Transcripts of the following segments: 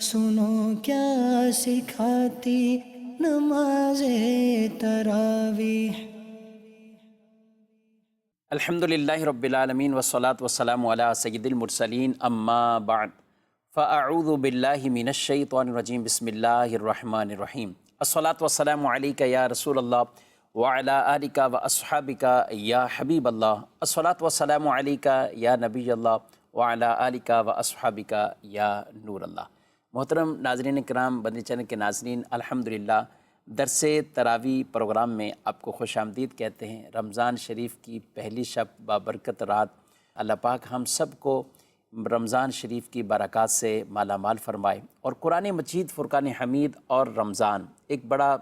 سنو کیا سکھاتی نماز تراویح۔ الحمدللہ رب العالمین والصلاة والسلام علی سید المرسلین، اما بعد فاعوذ باللہ من الشیطان الرجیم، بسم اللہ الرحمن الرحیم۔ الصلاة والسلام علیک یا رسول اللہ وعلی آلک واصحابک یا حبیب اللہ، الصلاة والسلام علیک یا نبی اللہ وعلی آلک واصحابک یا نور اللہ۔ محترم ناظرین کرام، بندی چینل کے ناظرین، الحمدللہ درس تراویح پروگرام میں آپ کو خوش آمدید کہتے ہیں۔ رمضان شریف کی پہلی شب بابرکت رات، اللہ پاک ہم سب کو رمضان شریف کی برکات سے مالا مال فرمائے۔ اور قرآن مجید، فرقان حمید اور رمضان ایک بڑا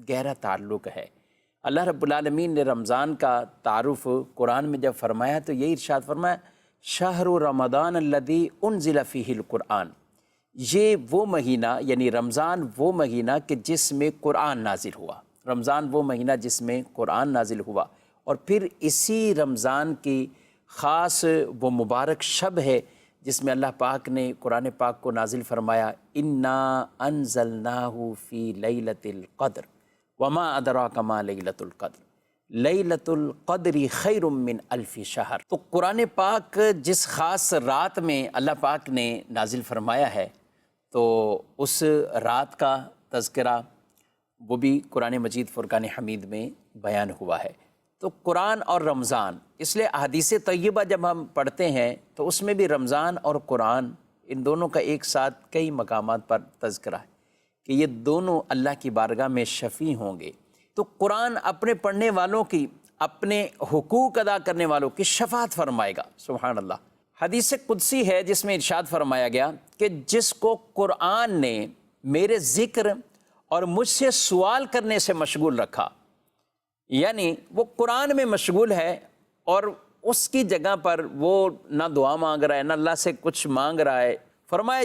گہرا تعلق ہے۔ اللہ رب العالمین نے رمضان کا تعارف قرآن میں جب فرمایا تو یہی ارشاد فرمایا، شہر رمضان الذی انزل فیہ القرآن، یہ وہ مہینہ یعنی رمضان وہ مہینہ کہ جس میں قرآن نازل ہوا، رمضان وہ مہینہ جس میں قرآن نازل ہوا۔ اور پھر اسی رمضان کی خاص وہ مبارک شب ہے جس میں اللہ پاک نے قرآن پاک کو نازل فرمایا، انا انزلناہ فی لیلۃ القدر وما ادراک ما لیلۃ القدر لیلۃ القدر خیر من الف شہر۔ تو قرآن پاک جس خاص رات میں اللہ پاک نے نازل فرمایا ہے، تو اس رات کا تذکرہ وہ بھی قرآن مجید فرقان حمید میں بیان ہوا ہے۔ تو قرآن اور رمضان، اس لیے احادیث طیبہ جب ہم پڑھتے ہیں تو اس میں بھی رمضان اور قرآن ان دونوں کا ایک ساتھ کئی مقامات پر تذکرہ ہے کہ یہ دونوں اللہ کی بارگاہ میں شفیع ہوں گے۔ تو قرآن اپنے پڑھنے والوں کی، اپنے حقوق ادا کرنے والوں کی شفاعت فرمائے گا، سبحان اللہ۔ حدیث قدسی ہے جس میں ارشاد فرمایا گیا کہ جس کو قرآن نے میرے ذکر اور مجھ سے سوال کرنے سے مشغول رکھا، یعنی وہ قرآن میں مشغول ہے اور اس کی جگہ پر وہ نہ دعا مانگ رہا ہے نہ اللہ سے کچھ مانگ رہا ہے، فرمایا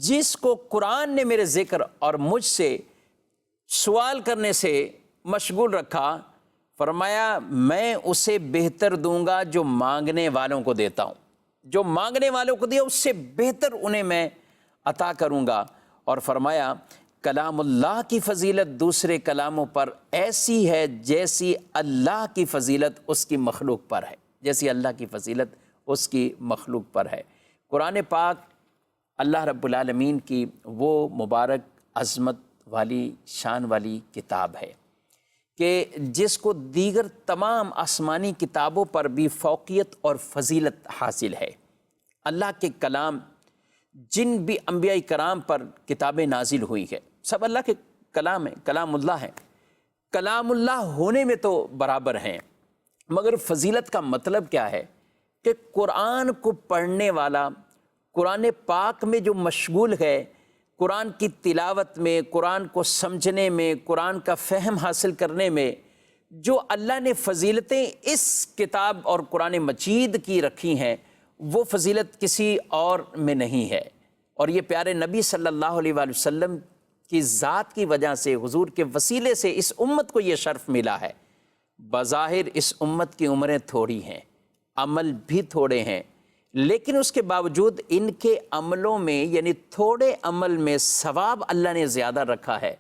جس کو قرآن نے میرے ذکر اور مجھ سے سوال کرنے سے مشغول رکھا، فرمایا میں اسے بہتر دوں گا جو مانگنے والوں کو دیتا ہوں، جو مانگنے والوں کو دیا اس سے بہتر انہیں میں عطا کروں گا۔ اور فرمایا کلام اللہ کی فضیلت دوسرے کلاموں پر ایسی ہے جیسی اللہ کی فضیلت اس کی مخلوق پر ہے، جیسی اللہ کی فضیلت اس کی مخلوق پر ہے۔ قرآن پاک اللہ رب العالمین کی وہ مبارک عظمت والی شان والی کتاب ہے کہ جس کو دیگر تمام آسمانی کتابوں پر بھی فوقیت اور فضیلت حاصل ہے۔ اللہ کے کلام جن بھی انبیاء کرام پر کتابیں نازل ہوئی ہے، سب اللہ کے کلام ہیں، کلام اللہ ہیں۔ کلام اللہ ہونے میں تو برابر ہیں، مگر فضیلت کا مطلب کیا ہے کہ قرآن کو پڑھنے والا، قرآن پاک میں جو مشغول ہے، قرآن کی تلاوت میں، قرآن کو سمجھنے میں، قرآن کا فہم حاصل کرنے میں جو اللہ نے فضیلتیں اس کتاب اور قرآن مجید کی رکھی ہیں، وہ فضیلت کسی اور میں نہیں ہے۔ اور یہ پیارے نبی صلی اللہ علیہ وآلہ وسلم کی ذات کی وجہ سے، حضور کے وسیلے سے اس امت کو یہ شرف ملا ہے۔ بظاہر اس امت کی عمریں تھوڑی ہیں، عمل بھی تھوڑے ہیں، لیکن اس کے باوجود ان کے عملوں میں یعنی تھوڑے عمل میں ثواب اللہ نے زیادہ رکھا ہے۔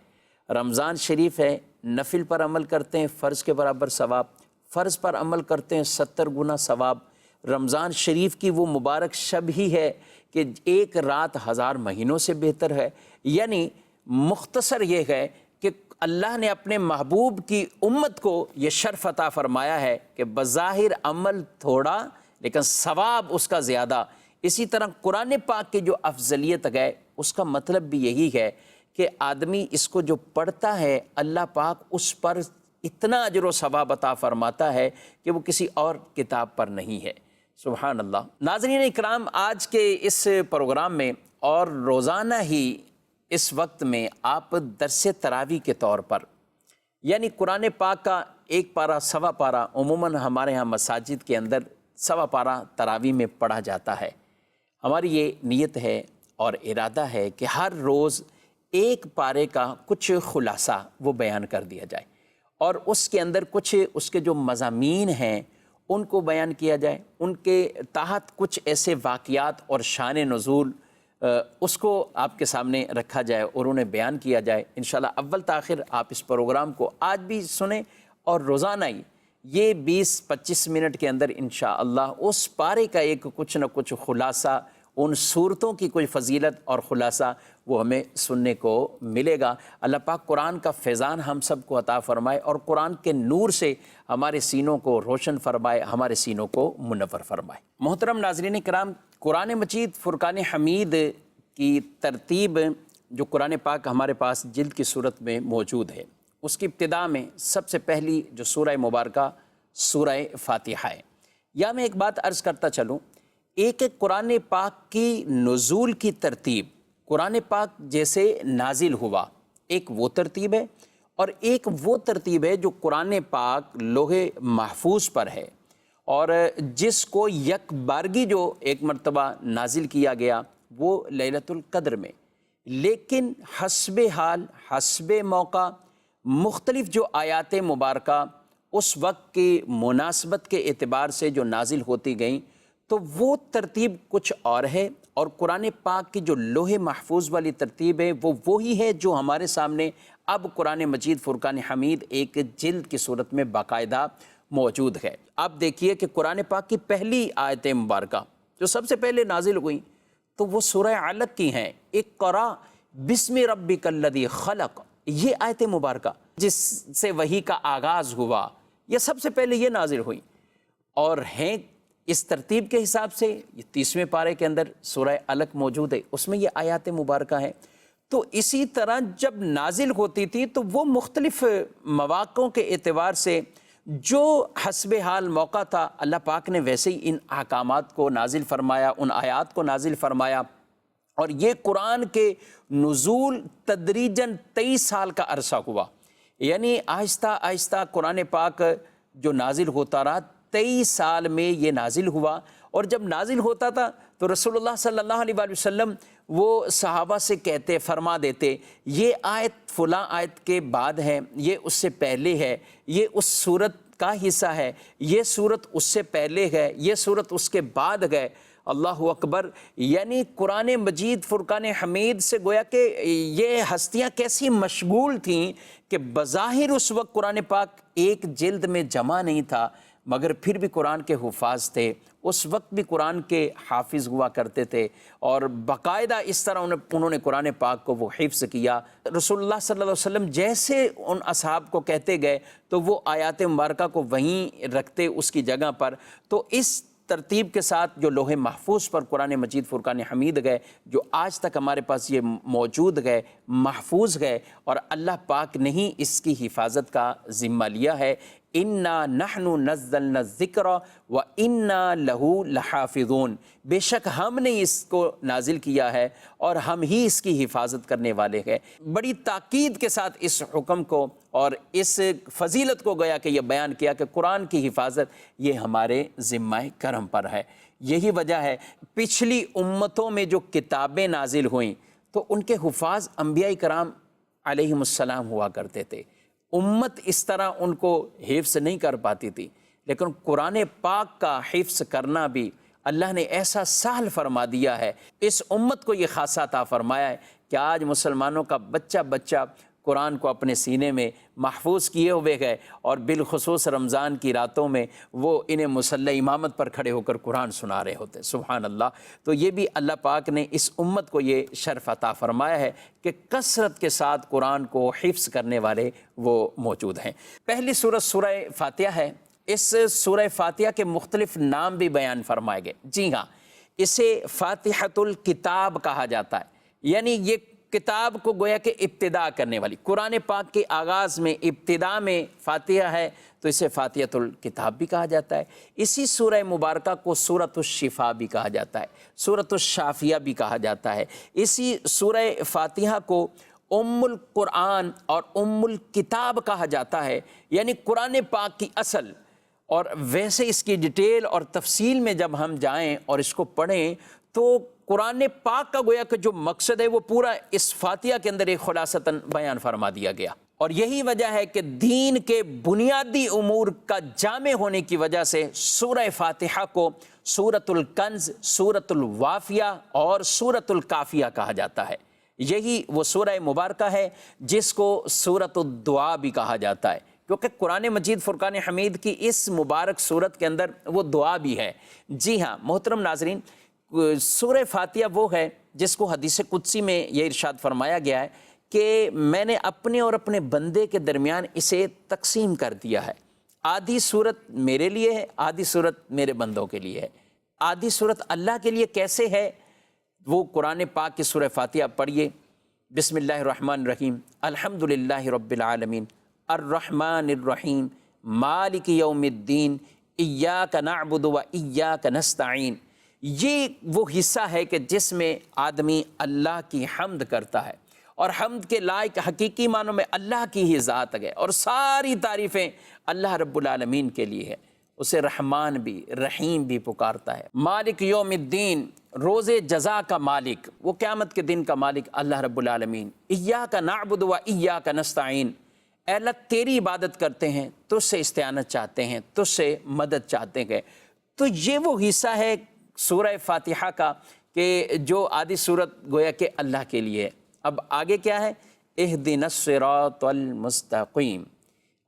رمضان شریف ہے، نفل پر عمل کرتے ہیں فرض کے برابر ثواب، فرض پر عمل کرتے ہیں 70 گنا ثواب۔ رمضان شریف کی وہ مبارک شب ہی ہے کہ ایک رات 1000 مہینوں سے بہتر ہے۔ یعنی مختصر یہ ہے کہ اللہ نے اپنے محبوب کی امت کو یہ شرف عطا فرمایا ہے کہ بظاہر عمل تھوڑا لیکن ثواب اس کا زیادہ۔ اسی طرح قرآن پاک کی جو افضلیت ہے اس کا مطلب بھی یہی ہے کہ آدمی اس کو جو پڑھتا ہے، اللہ پاک اس پر اتنا اجر و ثواب عطا فرماتا ہے کہ وہ کسی اور کتاب پر نہیں ہے، سبحان اللہ۔ ناظرین اکرام، آج کے اس پروگرام میں اور روزانہ ہی اس وقت میں آپ درس تراویح کے طور پر، یعنی قرآن پاک کا ایک پارہ سوا پارہ عموماً ہمارے ہاں مساجد کے اندر سوا پارہ تراویح میں پڑھا جاتا ہے۔ ہماری یہ نیت ہے اور ارادہ ہے کہ ہر روز ایک پارے کا کچھ خلاصہ وہ بیان کر دیا جائے اور اس کے اندر کچھ اس کے جو مضامین ہیں ان کو بیان کیا جائے، ان کے تحت کچھ ایسے واقعات اور شان نزول اس کو آپ کے سامنے رکھا جائے اور انہیں بیان کیا جائے۔ انشاءاللہ اول تاخر آپ اس پروگرام کو آج بھی سنیں اور روزانہ ہی یہ 20-25 منٹ کے اندر انشاءاللہ اس پارے کا ایک کچھ نہ کچھ خلاصہ، ان صورتوں کی کوئی فضیلت اور خلاصہ وہ ہمیں سننے کو ملے گا۔ اللہ پاک قرآن کا فیضان ہم سب کو عطا فرمائے اور قرآن کے نور سے ہمارے سینوں کو روشن فرمائے، ہمارے سینوں کو منور فرمائے۔ محترم ناظرین کرام، قرآن مجید فرقان حمید کی ترتیب جو قرآن پاک ہمارے پاس جلد کی صورت میں موجود ہے، اس کی ابتدا میں سب سے پہلی جو سورہ مبارکہ سورہ فاتحہ ہے۔ یا میں ایک بات عرض کرتا چلوں، ایک قرآن پاک کی نزول کی ترتیب، قرآن پاک جیسے نازل ہوا ایک وہ ترتیب ہے، اور ایک وہ ترتیب ہے جو قرآن پاک لوح محفوظ پر ہے، اور جس کو یک بارگی جو ایک مرتبہ نازل کیا گیا وہ لیلۃ القدر میں، لیکن حسب حال حسب موقع مختلف جو آیات مبارکہ اس وقت کی مناسبت کے اعتبار سے جو نازل ہوتی گئیں، تو وہ ترتیب کچھ اور ہے، اور قرآن پاک کی جو لوح محفوظ والی ترتیب ہے وہ وہی ہے جو ہمارے سامنے اب قرآن مجید فرقان حمید ایک جلد کی صورت میں باقاعدہ موجود ہے۔ آپ دیکھیے کہ قرآن پاک کی پہلی آیت مبارکہ جو سب سے پہلے نازل ہوئی تو وہ سورہ علق کی ہیں، اقرأ بسم ربک الذی خلق، یہ آیت مبارکہ جس سے وحی کا آغاز ہوا، یہ سب سے پہلے یہ نازل ہوئی، اور ہیں اس ترتیب کے حساب سے یہ 30ویں پارے کے اندر سورہ علق موجود ہے، اس میں یہ آیات مبارکہ ہیں۔ تو اسی طرح جب نازل ہوتی تھی تو وہ مختلف مواقعوں کے اعتبار سے جو حسب حال موقع تھا، اللہ پاک نے ویسے ہی ان احکامات کو نازل فرمایا، ان آیات کو نازل فرمایا، اور یہ قرآن کے نزول تدریجاً 23 سال کا عرصہ ہوا، یعنی آہستہ آہستہ قرآن پاک جو نازل ہوتا رہا، 23 سال میں یہ نازل ہوا۔ اور جب نازل ہوتا تھا تو رسول اللہ صلی اللہ علیہ وآلہ وسلم وہ صحابہ سے کہتے، فرما دیتے، یہ آیت فلاں آیت کے بعد ہے، یہ اس سے پہلے ہے، یہ اس صورت کا حصہ ہے، یہ صورت اس سے پہلے ہے، یہ صورت اس کے بعد ہے۔ اللہ اکبر! یعنی قرآن مجید فرقان حمید سے گویا کہ یہ ہستیاں کیسی مشغول تھیں کہ بظاہر اس وقت قرآن پاک ایک جلد میں جمع نہیں تھا، مگر پھر بھی قرآن کے حفاظ تھے، اس وقت بھی قرآن کے حافظ ہوا کرتے تھے، اور باقاعدہ اس طرح انہوں نے قرآن پاک کو وہ حفظ کیا۔ رسول اللہ صلی اللہ علیہ وسلم جیسے ان اصحاب کو کہتے گئے تو وہ آیات مبارکہ کو وہیں رکھتے اس کی جگہ پر۔ تو اس ترتیب کے ساتھ جو لوح محفوظ پر قرآن مجید فرقان حمید گئے، جو آج تک ہمارے پاس یہ موجود گئے، محفوظ گئے، اور اللہ پاک نے ہی اس کی حفاظت کا ذمہ لیا ہے۔ اِنَّا نَحْنُ نَزَّلْنَا الذِّكْرَ وَإِنَّا لَهُ لَحَافِظُونَ، بے شک ہم نے اس کو نازل کیا ہے اور ہم ہی اس کی حفاظت کرنے والے ہیں۔ بڑی تاکید کے ساتھ اس حکم کو اور اس فضیلت کو گویا کہ یہ بیان کیا کہ قرآن کی حفاظت یہ ہمارے ذمہ کرم پر ہے۔ یہی وجہ ہے پچھلی امتوں میں جو کتابیں نازل ہوئیں تو ان کے حفاظ انبیاء کرام علیہم السلام ہوا کرتے تھے، امت اس طرح ان کو حفظ نہیں کر پاتی تھی، لیکن قرآن پاک کا حفظ کرنا بھی اللہ نے ایسا سہل فرما دیا ہے، اس امت کو یہ خاصہ عطا فرمایا ہے کہ آج مسلمانوں کا بچہ بچہ قرآن کو اپنے سینے میں محفوظ کیے ہوئے گئے، اور بالخصوص رمضان کی راتوں میں وہ انہیں مصلی امامت پر کھڑے ہو کر قرآن سنا رہے ہوتے، سبحان اللہ۔ تو یہ بھی اللہ پاک نے اس امت کو یہ شرف عطا فرمایا ہے کہ کثرت کے ساتھ قرآن کو حفظ کرنے والے وہ موجود ہیں۔ پہلی سورت سورہ فاتحہ ہے، اس سورہ فاتحہ کے مختلف نام بھی بیان فرمائے گئے۔ جی ہاں، اسے فاتحۃ الکتاب کہا جاتا ہے، یعنی یہ کتاب کو گویا کہ ابتدا کرنے والی، قرآن پاک کے آغاز میں ابتدا میں فاتحہ ہے تو اسے فاتحۃ الکتاب بھی کہا جاتا ہے۔ اسی سورہ مبارکہ کو سورۃ الشفاء بھی کہا جاتا ہے، سورۃ الشافیہ بھی کہا جاتا ہے۔ اسی سورہ فاتحہ کو ام القرآن اور ام الکتاب کہا جاتا ہے، یعنی قرآن پاک کی اصل۔ اور ویسے اس کی ڈیٹیل اور تفصیل میں جب ہم جائیں اور اس کو پڑھیں تو قرآن پاک کا گویا کہ جو مقصد ہے وہ پورا اس فاتحہ کے اندر ایک خلاصتاً بیان فرما دیا گیا۔ اور یہی وجہ ہے کہ دین کے بنیادی امور کا جامع ہونے کی وجہ سے سورہ فاتحہ کو سورۃ الکنز، سورۃ الوافیہ اور سورۃ الکافیہ کہا جاتا ہے۔ یہی وہ سورہ مبارکہ ہے جس کو سورۃ الدعا بھی کہا جاتا ہے، کیونکہ قرآن مجید فرقان حمید کی اس مبارک سورت کے اندر وہ دعا بھی ہے۔ جی ہاں محترم ناظرین، سورہ فاتحہ وہ ہے جس کو حدیث قدسی میں یہ ارشاد فرمایا گیا ہے کہ میں نے اپنے اور اپنے بندے کے درمیان اسے تقسیم کر دیا ہے، آدھی صورت میرے لیے ہے، آدھی صورت میرے بندوں کے لیے ہے۔ آدھی صورت اللہ کے لیے کیسے ہے؟ وہ قرآن پاک کی سورہ فاتحہ پڑھیے۔ بسم اللہ الرحمن الرحیم، الحمدللہ رب العالمین، الرحمن الرحیم، مالک یوم الدین، ایاک نعبد و ایاک نستعین۔ یہ وہ حصہ ہے کہ جس میں آدمی اللہ کی حمد کرتا ہے، اور حمد کے لائق حقیقی معنوں میں اللہ کی ہی ذات ہے، اور ساری تعریفیں اللہ رب العالمین کے لیے ہے۔ اسے رحمان بھی رحیم بھی پکارتا ہے۔ مالک یوم الدین، روز جزا کا مالک، وہ قیامت کے دن کا مالک اللہ رب العالمین۔ ایاک نعبد و ایاک نستعین، اے اللہ تیری عبادت کرتے ہیں، تجھ سے استعانت چاہتے ہیں، تجھ سے مدد چاہتے ہیں۔ تو یہ وہ حصہ ہے سورہ فاتحہ کا کہ جو آدھی صورت گویا کہ اللہ کے لیے ہے۔ اب آگے کیا ہے؟ اہدنا الصراط المستقیم،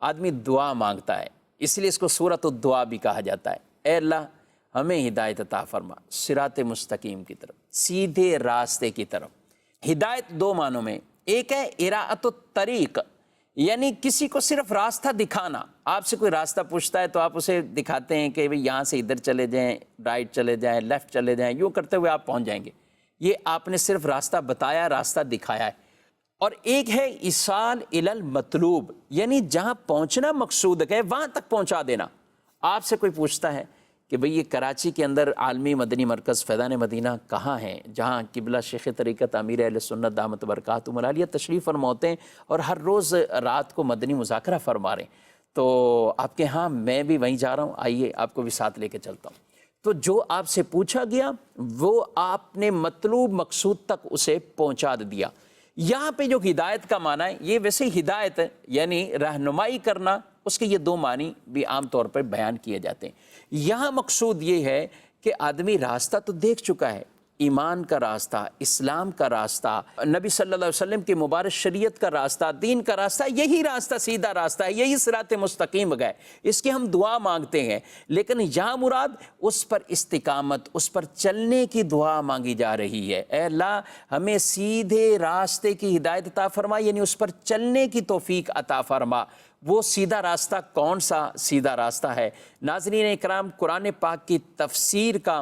آدمی دعا مانگتا ہے، اس لیے اس کو سورۃ الدعا بھی کہا جاتا ہے۔ اے اللہ ہمیں ہدایت عطا فرما صراط مستقیم کی طرف، سیدھے راستے کی طرف۔ ہدایت دو معنوں میں، ایک ہے اراءۃ الطریق، یعنی کسی کو صرف راستہ دکھانا۔ آپ سے کوئی راستہ پوچھتا ہے تو آپ اسے دکھاتے ہیں کہ بھئی یہاں سے ادھر چلے جائیں، رائٹ چلے جائیں، لیفٹ چلے جائیں، یوں کرتے ہوئے آپ پہنچ جائیں گے۔ یہ آپ نے صرف راستہ بتایا، راستہ دکھایا ہے۔ اور ایک ہے ایصال الی المطلوب، یعنی جہاں پہنچنا مقصود ہے وہاں تک پہنچا دینا۔ آپ سے کوئی پوچھتا ہے کہ بھئی یہ کراچی کے اندر عالمی مدنی مرکز فیضان مدینہ کہاں ہے، جہاں قبلہ شیخ طریقت امیر اہل سنت دامت برکاتہم العالیہ تشریف فرما ہوتے ہیں اور ہر روز رات کو مدنی مذاکرہ فرما رہے ہیں، تو آپ کے ہاں میں بھی وہیں جا رہا ہوں، آئیے آپ کو بھی ساتھ لے کے چلتا ہوں۔ تو جو آپ سے پوچھا گیا وہ آپ نے مطلوب مقصود تک اسے پہنچا دیا۔ یہاں پہ جو ہدایت کا معنی ہے، یہ ویسے ہدایت یعنی رہنمائی کرنا، اس کے یہ دو معنی بھی عام طور پر بیان کیے جاتے ہیں۔ یہاں مقصود یہ ہے کہ آدمی راستہ تو دیکھ چکا ہے، ایمان کا راستہ، اسلام کا راستہ، نبی صلی اللہ علیہ وسلم کی مبارک شریعت کا راستہ، دین کا راستہ، یہی راستہ سیدھا راستہ ہے، یہی صراط مستقیم گئے، اس کی ہم دعا مانگتے ہیں۔ لیکن یہاں مراد اس پر استقامت، اس پر چلنے کی دعا مانگی جا رہی ہے۔ اے اللہ ہمیں سیدھے راستے کی ہدایت عطا فرما، یعنی اس پر چلنے کی توفیق عطا فرما۔ وہ سیدھا راستہ کون سا سیدھا راستہ ہے؟ ناظرین اکرام، قرآن پاک کی تفسیر کا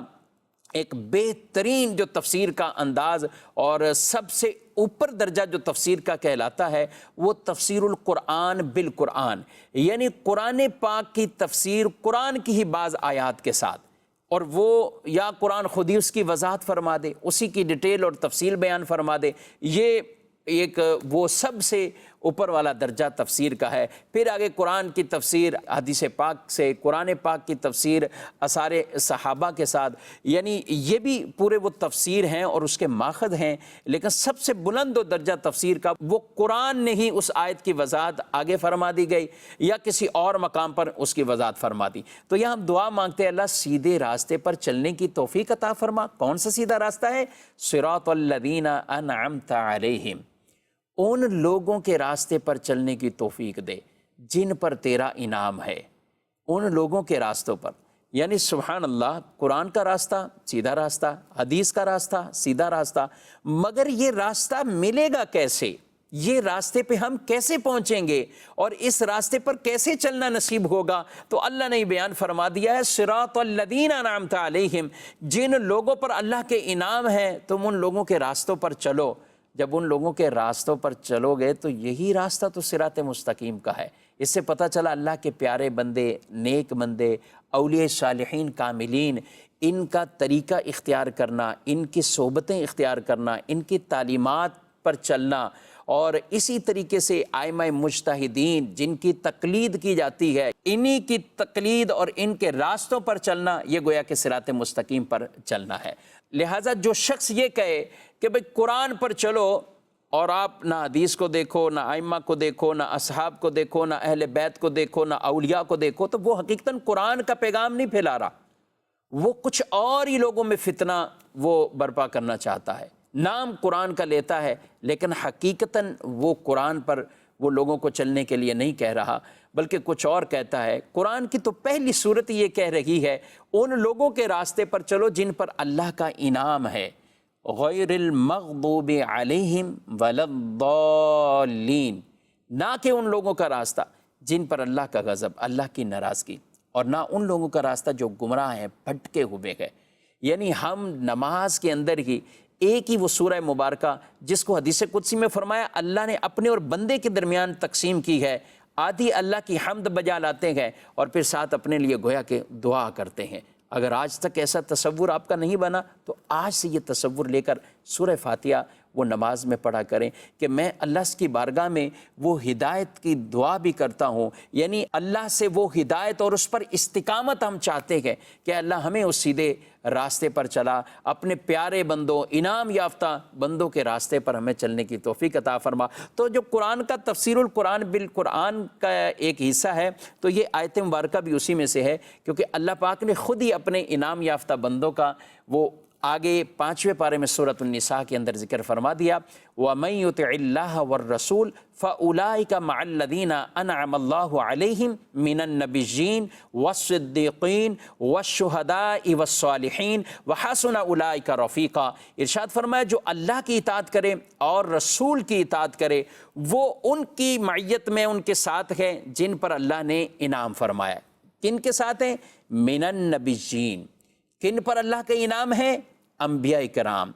ایک بہترین جو تفسیر کا انداز اور سب سے اوپر درجہ جو تفسیر کا کہلاتا ہے وہ تفسیر القرآن بالقرآن، یعنی قرآن پاک کی تفسیر قرآن کی ہی بعض آیات کے ساتھ، اور وہ یا قرآن خود ہی اس کی وضاحت فرما دے، اسی کی ڈیٹیل اور تفصیل بیان فرما دے۔ یہ ایک وہ سب سے اوپر والا درجہ تفسیر کا ہے۔ پھر آگے قرآن کی تفسیر حدیث پاک سے، قرآن پاک کی تفسیر آثار صحابہ کے ساتھ، یعنی یہ بھی پورے وہ تفسیر ہیں اور اس کے ماخذ ہیں، لیکن سب سے بلند و درجہ تفسیر کا وہ قرآن نے ہی اس آیت کی وضاحت آگے فرما دی گئی یا کسی اور مقام پر اس کی وضاحت فرما دی۔ تو یہاں ہم دعا مانگتے ہیں اللہ سیدھے راستے پر چلنے کی توفیق عطا فرما۔ کون سا سیدھا راستہ ہے؟ صراط الذین انعمت علیہم، ان لوگوں کے راستے پر چلنے کی توفیق دے جن پر تیرا انعام ہے، ان لوگوں کے راستوں پر، یعنی سبحان اللہ، قرآن کا راستہ سیدھا راستہ، حدیث کا راستہ سیدھا راستہ، مگر یہ راستہ ملے گا کیسے؟ یہ راستے پہ ہم کیسے پہنچیں گے اور اس راستے پر کیسے چلنا نصیب ہوگا؟ تو اللہ نے بیان فرما دیا ہے صراط الذین انعمت علیہم، جن لوگوں پر اللہ کے انعام ہے تم ان لوگوں کے راستوں پر چلو۔ جب ان لوگوں کے راستوں پر چلو گے تو یہی راستہ تو صراط مستقیم کا ہے۔ اس سے پتہ چلا اللہ کے پیارے بندے، نیک بندے، اولیاء صالحین کاملین، ان کا طریقہ اختیار کرنا، ان کی صحبتیں اختیار کرنا، ان کی تعلیمات پر چلنا، اور اسی طریقے سے ائمہ مجتہدین جن کی تقلید کی جاتی ہے، انہی کی تقلید اور ان کے راستوں پر چلنا، یہ گویا کہ صراط مستقیم پر چلنا ہے۔ لہٰذا جو شخص یہ کہے کہ بھئی قرآن پر چلو اور آپ نہ حدیث کو دیکھو، نہ ائمہ کو دیکھو، نہ اصحاب کو دیکھو، نہ اہل بیت کو دیکھو، نہ اولیاء کو دیکھو، تو وہ حقیقتاً قرآن کا پیغام نہیں پھیلا رہا، وہ کچھ اور ہی لوگوں میں فتنہ وہ برپا کرنا چاہتا ہے، نام قرآن کا لیتا ہے لیکن حقیقتاً وہ قرآن پر وہ لوگوں کو چلنے کے لیے نہیں کہہ رہا بلکہ کچھ اور کہتا ہے۔ قرآن کی تو پہلی صورت یہ کہہ رہی ہے ان لوگوں کے راستے پر چلو جن پر اللہ کا انعام ہے، غیر المغضوب علیہم ولا الضالین، نہ کہ ان لوگوں کا راستہ جن پر اللہ کا غضب، اللہ کی ناراضگی، اور نہ ان لوگوں کا راستہ جو گمراہ ہیں، بھٹکے ہوئے ہیں۔ یعنی ہم نماز کے اندر ہی ایک ہی وہ سورہ مبارکہ جس کو حدیث قدسی میں فرمایا اللہ نے اپنے اور بندے کے درمیان تقسیم کی ہے، آدھی اللہ کی حمد بجا لاتے ہیں اور پھر ساتھ اپنے لیے گویا کہ دعا کرتے ہیں۔ اگر آج تک ایسا تصور آپ کا نہیں بنا تو آج سے یہ تصور لے کر سورہ فاتحہ وہ نماز میں پڑھا کریں کہ میں اللہ کی بارگاہ میں وہ ہدایت کی دعا بھی کرتا ہوں، یعنی اللہ سے وہ ہدایت اور اس پر استقامت ہم چاہتے ہیں کہ اللہ ہمیں اس سیدھے راستے پر چلا، اپنے پیارے بندوں، انعام یافتہ بندوں کے راستے پر ہمیں چلنے کی توفیق عطا فرما۔ تو جو قرآن کا تفسیر القرآن بالقرآن کا ایک حصہ ہے تو یہ آیت مبارکہ بھی اسی میں سے ہے، کیونکہ اللہ پاک نے خود ہی اپنے انعام یافتہ بندوں کا وہ آگے 5ویں پارے میں سورۃ النساء کے اندر ذکر فرما دیا، وَمَن يُطِعِ اللَّهَ وَالرَّسُولَ فَأُولَٰئِكَ مَعَ الَّذِينَ أَنْعَمَ اللَّهُ عَلَيْهِمْ مِنَ النَّبِيِّينَ وَالصِّدِّيقِينَ وَالشُّهَدَاءِ وَالصَّالِحِينَ وَحَسُنَ أُولَٰئِكَ رَفِيقًا۔ ارشاد فرمایا جو اللہ کی اطاعت کرے اور رسول کی اطاعت کرے وہ ان کی معیت میں ان کے ساتھ ہے جن پر اللہ نے انعام فرمایا۔ کن کے ساتھ ہیں؟ من النبیین، کن پر اللہ کا انعام ہے؟ انبیاء کرام،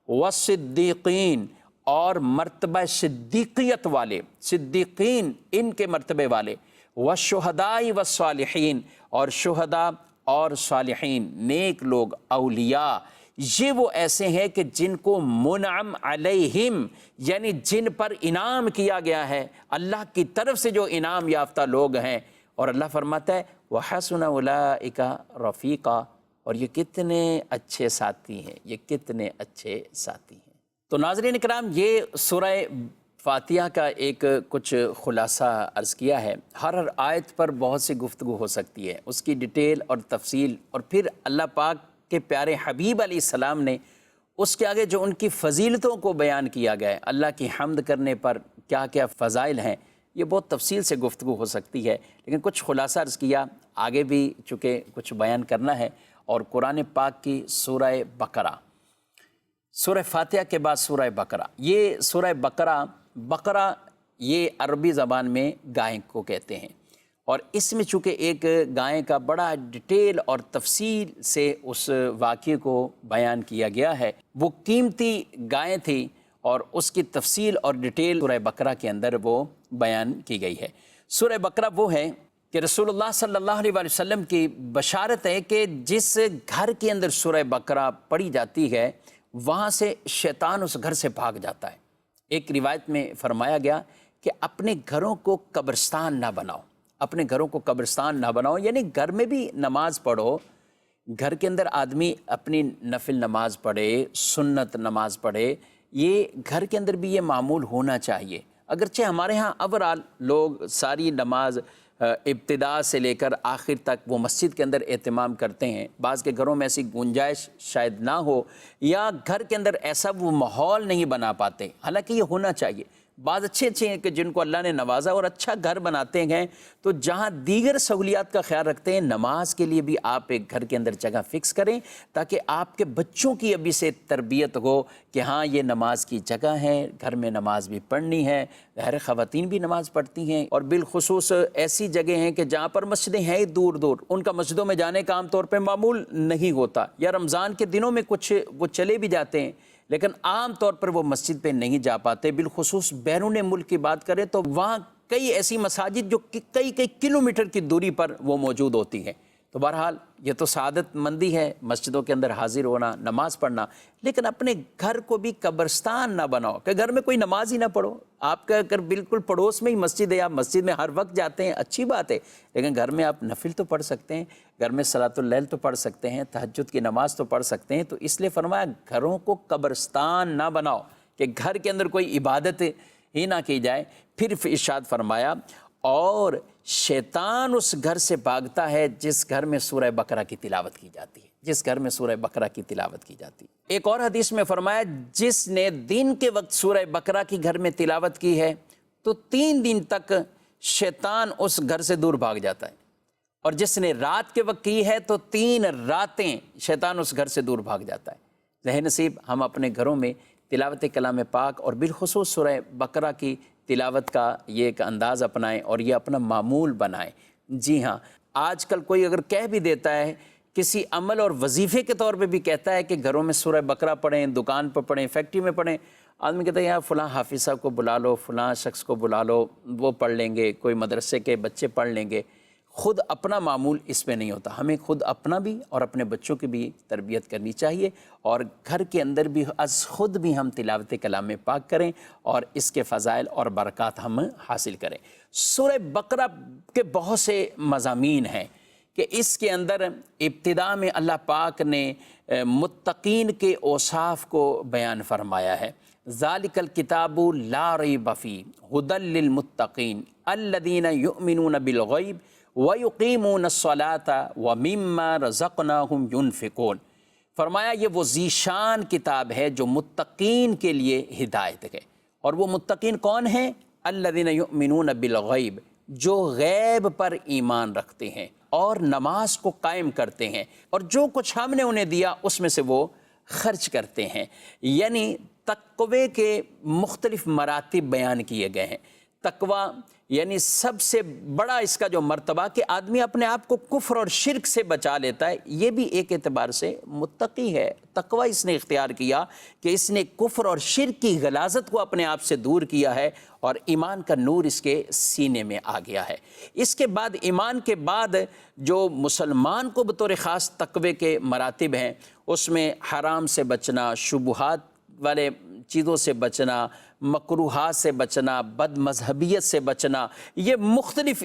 والصدیقین، اور مرتبہ صدیقیت والے، صدیقین ان کے مرتبے والے، والشہداء والصالحین، اور شہداء اور صالحین، نیک لوگ، اولیاء، یہ وہ ایسے ہیں کہ جن کو منعم علیہم، یعنی جن پر انعام کیا گیا ہے، اللہ کی طرف سے جو انعام یافتہ لوگ ہیں۔ اور اللہ فرماتا ہے وَحَسُنَ أُولَٰئِكَ رَفِيقًا، اور یہ کتنے اچھے ساتھی ہیں، یہ کتنے اچھے ساتھی ہیں۔ تو ناظرین کرام، یہ سورہ فاتحہ کا ایک کچھ خلاصہ عرض کیا ہے۔ ہر آیت پر بہت سی گفتگو ہو سکتی ہے، اس کی ڈیٹیل اور تفصیل، اور پھر اللہ پاک کے پیارے حبیب علیہ السلام نے اس کے آگے جو ان کی فضیلتوں کو بیان کیا گیا ہے، اللہ کی حمد کرنے پر کیا کیا فضائل ہیں، یہ بہت تفصیل سے گفتگو ہو سکتی ہے، لیکن کچھ خلاصہ عرض کیا۔ آگے بھی چونکہ کچھ بیان کرنا ہے، اور قرآن پاک کی سورہ بقرہ، سورہ فاتحہ کے بعد سورہ بقرہ، یہ سورہ بقرہ یہ عربی زبان میں گائے کو کہتے ہیں، اور اس میں چونکہ ایک گائے کا بڑا ڈیٹیل اور تفصیل سے اس واقعے کو بیان کیا گیا ہے، وہ قیمتی گائے تھی اور اس کی تفصیل اور ڈیٹیل سورہ بقرہ کے اندر وہ بیان کی گئی ہے۔ سورہ بقرہ وہ ہے کہ رسول اللہ صلی اللہ علیہ وآلہ وسلم کی بشارت ہے کہ جس گھر کے اندر سورہ بقرہ پڑھی جاتی ہے وہاں سے شیطان اس گھر سے بھاگ جاتا ہے۔ ایک روایت میں فرمایا گیا کہ اپنے گھروں کو قبرستان نہ بناؤ، اپنے گھروں کو قبرستان نہ بناؤ، یعنی گھر میں بھی نماز پڑھو، گھر کے اندر آدمی اپنی نفل نماز پڑھے، سنت نماز پڑھے، یہ گھر کے اندر بھی یہ معمول ہونا چاہیے۔ اگرچہ ہمارے ہاں اوورال لوگ ساری نماز ابتدا سے لے کر آخر تک وہ مسجد کے اندر اہتمام کرتے ہیں، بعض کے گھروں میں ایسی گنجائش شاید نہ ہو یا گھر کے اندر ایسا وہ ماحول نہیں بنا پاتے، حالانکہ یہ ہونا چاہیے۔ بعض اچھے ہیں کہ جن کو اللہ نے نوازا اور اچھا گھر بناتے ہیں، تو جہاں دیگر سہولیات کا خیال رکھتے ہیں، نماز کے لیے بھی آپ ایک گھر کے اندر جگہ فکس کریں تاکہ آپ کے بچوں کی ابھی سے تربیت ہو کہ ہاں یہ نماز کی جگہ ہے، گھر میں نماز بھی پڑھنی ہے۔ غیر خواتین بھی نماز پڑھتی ہیں، اور بالخصوص ایسی جگہ ہیں کہ جہاں پر مسجدیں ہیں دور دور، ان کا مسجدوں میں جانے کا عام طور پہ معمول نہیں ہوتا، یا رمضان کے دنوں میں کچھ وہ چلے بھی جاتے ہیں لیکن عام طور پر وہ مسجد پہ نہیں جا پاتے۔ بالخصوص بیرون ملک کی بات کریں تو وہاں کئی ایسی مساجد جو کئی کلومیٹر کی دوری پر وہ موجود ہوتی ہیں۔ تو بہرحال یہ تو سعادت مندی ہے مسجدوں کے اندر حاضر ہونا، نماز پڑھنا، لیکن اپنے گھر کو بھی قبرستان نہ بناؤ کہ گھر میں کوئی نماز ہی نہ پڑھو۔ آپ کا اگر بالکل پڑوس میں ہی مسجد ہے، آپ مسجد میں ہر وقت جاتے ہیں، اچھی بات ہے، لیکن گھر میں آپ نفل تو پڑھ سکتے ہیں، گھر میں صلاۃ اللیل تو پڑھ سکتے ہیں، تہجد کی نماز تو پڑھ سکتے ہیں۔ تو اس لیے فرمایا گھروں کو قبرستان نہ بناؤ کہ گھر کے اندر کوئی عبادت ہی نہ کی جائے۔ پھر ارشاد فرمایا اور شیطان اس گھر سے بھاگتا ہے جس گھر میں سورہ بقرہ کی تلاوت کی جاتی ہے، جس گھر میں سورہ بقرہ کی تلاوت کی جاتی ہے۔ ایک اور حدیث میں فرمایا جس نے دن کے وقت سورہ بقرہ کی گھر میں تلاوت کی ہے تو 3 دن تک شیطان اس گھر سے دور بھاگ جاتا ہے، اور جس نے رات کے وقت کی ہے تو 3 راتیں شیطان اس گھر سے دور بھاگ جاتا ہے۔ ذہن نصیب ہم اپنے گھروں میں تلاوت کلام پاک اور بالخصوص سورہ بقرہ کی تلاوت کا یہ ایک انداز اپنائیں اور یہ اپنا معمول بنائیں۔ جی ہاں، آج کل کوئی اگر کہہ بھی دیتا ہے، کسی عمل اور وظیفے کے طور پہ بھی کہتا ہے کہ گھروں میں سورہ بقرہ پڑھیں، دکان پر پڑھیں، فیکٹری میں پڑھیں، آدمی کہتا ہے یار فلاں حافظ صاحب کو بلا لو، فلاں شخص کو بلا لو، وہ پڑھ لیں گے، کوئی مدرسے کے بچے پڑھ لیں گے۔ خود اپنا معمول اس پہ نہیں ہوتا، ہمیں خود اپنا بھی اور اپنے بچوں کی بھی تربیت کرنی چاہیے، اور گھر کے اندر بھی از خود بھی ہم تلاوت کلام پاک کریں اور اس کے فضائل اور برکات ہم حاصل کریں۔ سورہ بقرہ کے بہت سے مضامین ہیں کہ اس کے اندر ابتدا میں اللہ پاک نے متقین کے اوصاف کو بیان فرمایا ہے۔ ذالک الکتاب لا ریب فیہ ھدی للمتقین الذین یؤمنون بالغیب وَيُقِيمُونَ الصَّلَاةَ وَمِمَّا رَزَقْنَاهُمْ يُنْفِقُونَ۔ فرمایا یہ وہ ذیشان کتاب ہے جو متقین کے لیے ہدایت ہے، اور وہ متقین کون ہیں؟ الذین یؤمنون بالغیب، جو غیب پر ایمان رکھتے ہیں اور نماز کو قائم کرتے ہیں، اور جو کچھ ہم نے انہیں دیا اس میں سے وہ خرچ کرتے ہیں۔ یعنی تقوی کے مختلف مراتب بیان کیے گئے ہیں۔ تقوی یعنی سب سے بڑا اس کا جو مرتبہ کہ آدمی اپنے آپ کو کفر اور شرک سے بچا لیتا ہے، یہ بھی ایک اعتبار سے متقی ہے۔ تقوی اس نے اختیار کیا کہ اس نے کفر اور شرک کی غلاظت کو اپنے آپ سے دور کیا ہے، اور ایمان کا نور اس کے سینے میں آ گیا ہے۔ اس کے بعد ایمان کے بعد جو مسلمان کو بطور خاص تقوی کے مراتب ہیں، اس میں حرام سے بچنا، شبہات والے چیزوں سے بچنا، مکروہات سے بچنا، بد مذہبیت سے بچنا، یہ مختلف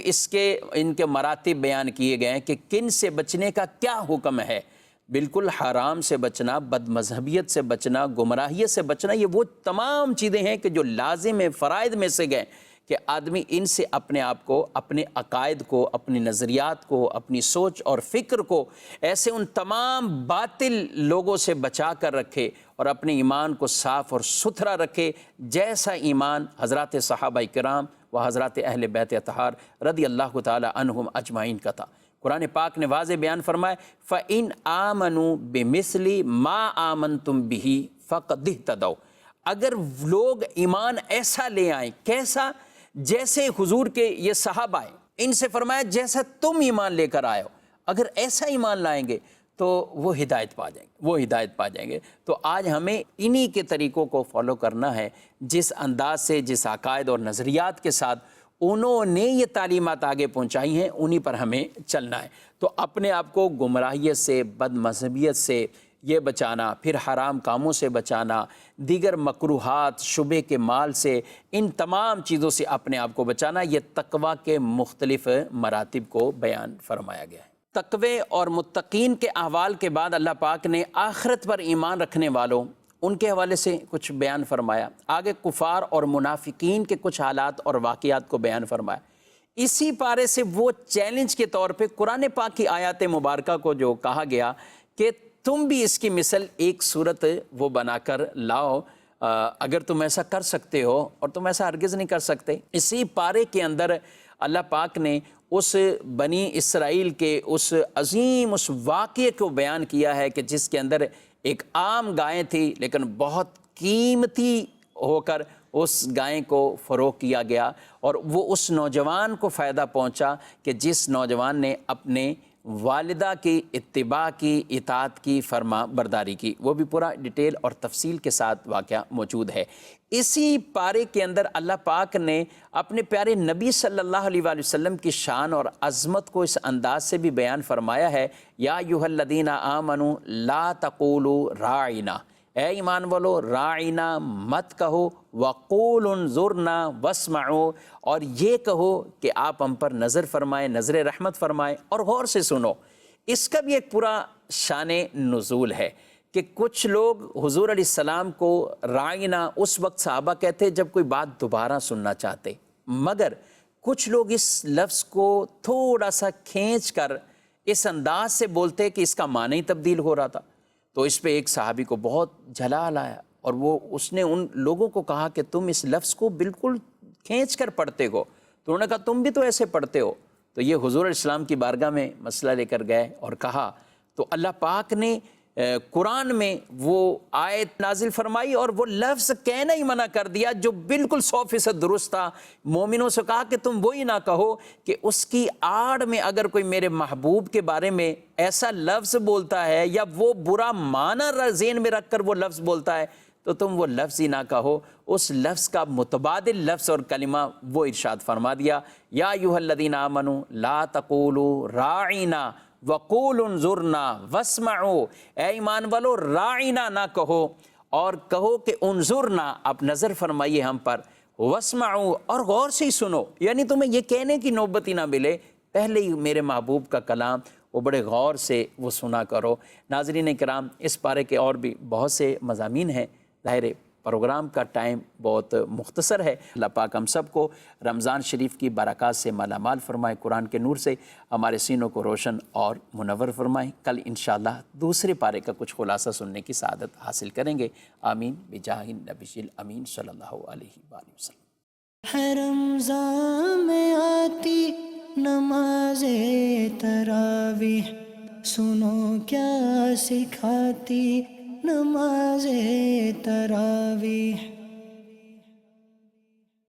ان کے مراتب بیان کیے گئے ہیں کہ کن سے بچنے کا کیا حکم ہے۔ بالکل حرام سے بچنا، بد مذہبیت سے بچنا، گمراہیت سے بچنا، یہ وہ تمام چیزیں ہیں کہ جو لازم فرائض میں سے گئے کہ آدمی ان سے اپنے آپ کو، اپنے عقائد کو، اپنی نظریات کو، اپنی سوچ اور فکر کو ایسے ان تمام باطل لوگوں سے بچا کر رکھے اور اپنے ایمان کو صاف اور ستھرا رکھے، جیسا ایمان حضرات صحابہ کرام و حضرات اہل بیت اطہار رضی اللہ تعالی عنہم اجمعین کا تھا۔ قرآن پاک نے واضح بیان فرمایا فَإِنْ آمَنُوا بِمِثْلِ مَا آمَنْتُمْ بِهِ فَقَدِ اهْتَدَوْا۔ اگر لوگ ایمان ایسا لے آئیں، کیسا؟ جیسے حضور کے یہ صحابہ آئے، ان سے فرمایا جیسا تم ایمان لے کر آئے ہو، اگر ایسا ایمان لائیں گے تو وہ ہدایت پا جائیں گے، وہ ہدایت پا جائیں گے۔ تو آج ہمیں انہی کے طریقوں کو فالو کرنا ہے، جس انداز سے، جس عقائد اور نظریات کے ساتھ انہوں نے یہ تعلیمات آگے پہنچائی ہیں، انہی پر ہمیں چلنا ہے۔ تو اپنے آپ کو گمراہیت سے، بد مذہبیت سے یہ بچانا، پھر حرام کاموں سے بچانا، دیگر مکروہات، شبہ کے مال سے، ان تمام چیزوں سے اپنے آپ کو بچانا، یہ تقوی کے مختلف مراتب کو بیان فرمایا گیا ہے۔ تقوی اور متقین کے احوال کے بعد اللہ پاک نے آخرت پر ایمان رکھنے والوں، ان کے حوالے سے کچھ بیان فرمایا۔ آگے کفار اور منافقین کے کچھ حالات اور واقعات کو بیان فرمایا۔ اسی پارے سے وہ چیلنج کے طور پہ قرآن پاک کی آیات مبارکہ کو جو کہا گیا کہ تم بھی اس کی مثل ایک صورت وہ بنا کر لاؤ، اگر تم ایسا کر سکتے ہو، اور تم ایسا ہرگز نہیں کر سکتے۔ اسی پارے کے اندر اللہ پاک نے اس بنی اسرائیل کے اس عظیم اس واقعے کو بیان کیا ہے کہ جس کے اندر ایک عام گائے تھی، لیکن بہت قیمتی ہو کر اس گائے کو فروخت کیا گیا، اور وہ اس نوجوان کو فائدہ پہنچا کہ جس نوجوان نے اپنے والدہ کی اتباع کی، اطاعت کی، فرما برداری کی۔ وہ بھی پورا ڈیٹیل اور تفصیل کے ساتھ واقعہ موجود ہے۔ اسی پارے کے اندر اللہ پاک نے اپنے پیارے نبی صلی اللہ علیہ وآلہ وسلم کی شان اور عظمت کو اس انداز سے بھی بیان فرمایا ہے، یا ایھا الذین آمنوا لا تقولوا راعنا، اے ایمان والو راعنا مت کہو، وقولوا انظرنا واسمعوا، اور یہ کہو کہ آپ ہم پر نظر فرمائیں، نظر رحمت فرمائیں اور غور سے سنو۔ اس کا بھی ایک پورا شان نزول ہے کہ کچھ لوگ حضور علیہ السلام کو رائنا اس وقت صحابہ کہتے جب کوئی بات دوبارہ سننا چاہتے، مگر کچھ لوگ اس لفظ کو تھوڑا سا کھینچ کر اس انداز سے بولتے کہ اس کا معنی ہی تبدیل ہو رہا تھا۔ تو اس پہ ایک صحابی کو بہت جلال آیا اور اس نے ان لوگوں کو کہا کہ تم اس لفظ کو بالکل کھینچ کر پڑھتے ہو، تو انہوں نے کہا تم بھی تو ایسے پڑھتے ہو۔ تو یہ حضور علیہ السلام کی بارگاہ میں مسئلہ لے کر گئے اور کہا، تو اللہ پاک نے قرآن میں وہ آیت نازل فرمائی اور وہ لفظ کہنا ہی منع کر دیا جو بالکل 100% درست تھا۔ مومنوں سے کہا کہ تم وہی نہ کہو کہ اس کی آڑ میں اگر کوئی میرے محبوب کے بارے میں ایسا لفظ بولتا ہے یا وہ برا معنی ذہن میں رکھ کر وہ لفظ بولتا ہے تو تم وہ لفظ ہی نہ کہو۔ اس لفظ کا متبادل لفظ اور کلمہ وہ ارشاد فرما دیا، یا ایھا الذین آمنوا لا تقولوا راعنا وقولوا انظرنا واسمعوا، اے ایمان والو راعنا نہ کہو اور کہو کہ انظرنا، آپ نظر فرمائیے ہم پر، واسمعوا اور غور سے ہی سنو، یعنی تمہیں یہ کہنے کی نوبت ہی نہ ملے، پہلے ہی میرے محبوب کا کلام وہ بڑے غور سے وہ سنا کرو۔ ناظرین کرام، اس پارے کے اور بھی بہت سے مضامین ہیں، ظاہر پروگرام کا ٹائم بہت مختصر ہے۔ اللہ پاک ہم سب کو رمضان شریف کی برکات سے مالا مال فرمائے، قرآن کے نور سے ہمارے سینوں کو روشن اور منور فرمائے۔ کل انشاءاللہ دوسرے پارے کا کچھ خلاصہ سننے کی سعادت حاصل کریں گے۔ آمین بجاہ النبی الامین صلی اللہ علیہ وآلہ وسلم۔ ہے رمضان میں آتی نماز تراویح، سنو کیا سکھاتی نماز تراویح۔